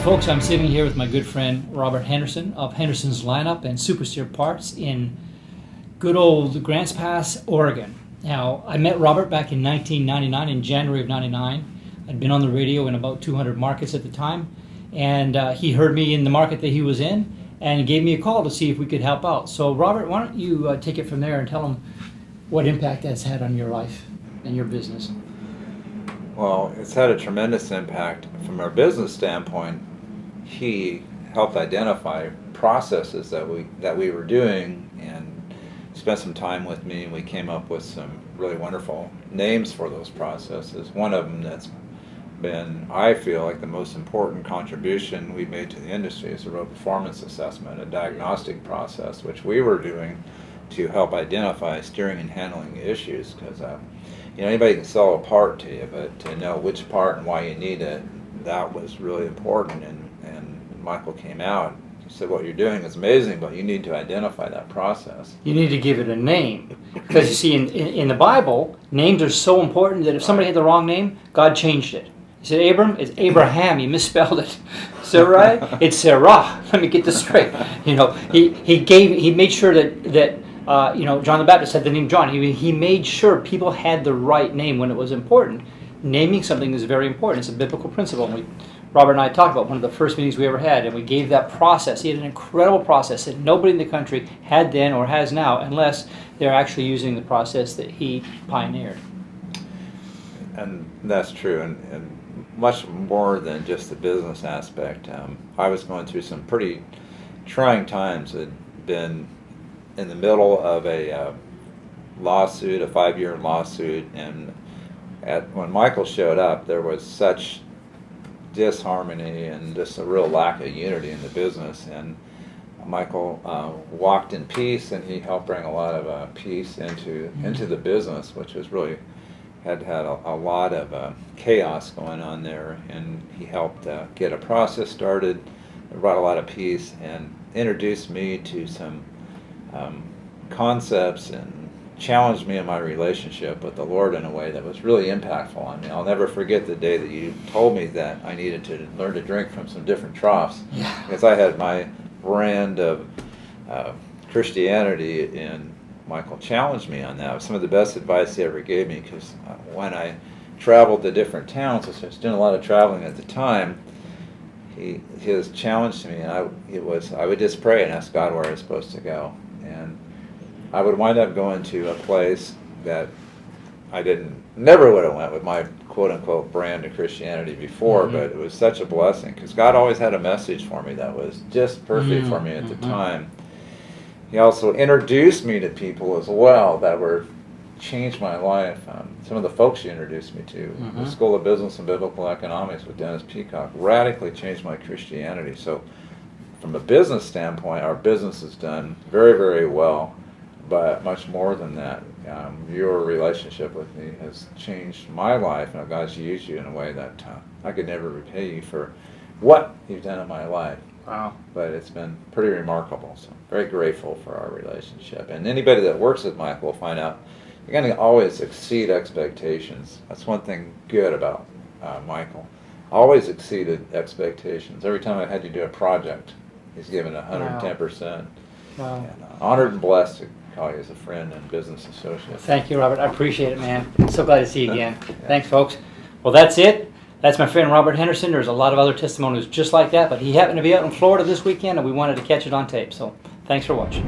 Folks, I'm sitting here with my good friend Robert Henderson of Henderson's Lineup and Supersteer Parts in good old Grants Pass, Oregon. Now, I met Robert back in 1999, in January of 99. I'd been on the radio in about 200 markets at the time, and he heard me in the market that he was in and gave me a call to see if we could help out. So, Robert, why don't you take it from there and tell him what impact that's had on your life and your business? Well, it's had a tremendous impact from our business standpoint. He helped identify processes that we were doing and spent some time with me, and we came up with some really wonderful names for those processes. One of them that's been, I feel like, the most important contribution we made to the industry is the road performance assessment, a diagnostic process which we were doing to help identify steering and handling issues, because anybody can sell a part to you, but to know which part and why you need it, that was really important. And Michael came out, he said, what you're doing is amazing, but you need to identify that process. You need to give it a name. Because you see, in the Bible, names are so important that if somebody had the wrong name, God changed it. He said, Abram, it's Abraham, you misspelled it. Sarai, it's Sarah. Let me get this straight. He made sure that John the Baptist had the name John. He made sure people had the right name when it was important. Naming something is very important. It's a biblical principle. And Robert and I talked about one of the first meetings we ever had, and we gave that process. He had an incredible process that nobody in the country had then or has now, unless they're actually using the process that he pioneered. And that's true, and much more than just the business aspect. I was going through some pretty trying times. I'd been in the middle of a lawsuit, a 5-year lawsuit, and when Michael showed up, there was such disharmony and just a real lack of unity in the business. And Michael walked in peace, and he helped bring a lot of peace into the business, which was really had a lot of chaos going on there. And he helped get a process started, brought a lot of peace, and introduced me to some concepts and challenged me in my relationship with the Lord in a way that was really impactful on me. I'll never forget the day that you told me that I needed to learn to drink from some different troughs. Yeah. Because I had my brand of Christianity, and Michael challenged me on that. It was some of the best advice he ever gave me, because when I traveled to different towns, I was doing a lot of traveling at the time, his challenge to me, I would just pray and ask God where I was supposed to go. And I would wind up going to a place that I never would have went with my quote-unquote brand of Christianity before, but it was such a blessing, because God always had a message for me that was just perfect for me at the time. He also introduced me to people as well that changed my life. Some of the folks he introduced me to, the School of Business and Biblical Economics with Dennis Peacock, radically changed my Christianity. So from a business standpoint, our business has done very, very well. But much more than that, your relationship with me has changed my life, and God's used you in a way that I could never repay you for what you've done in my life. Wow. But it's been pretty remarkable, so I'm very grateful for our relationship. And anybody that works with Michael will find out you're going to always exceed expectations. That's one thing good about Michael. Always exceeded expectations. Every time I had to do a project, he's given 110%. Wow. And, honored and blessed to call you as a friend and business associate. Thank you, Robert. I appreciate it, man. So glad to see you again. Thanks, folks. Well, that's it. That's my friend Robert Henderson. There's a lot of other testimonies just like that, but he happened to be out in Florida this weekend, and we wanted to catch it on tape. So thanks for watching.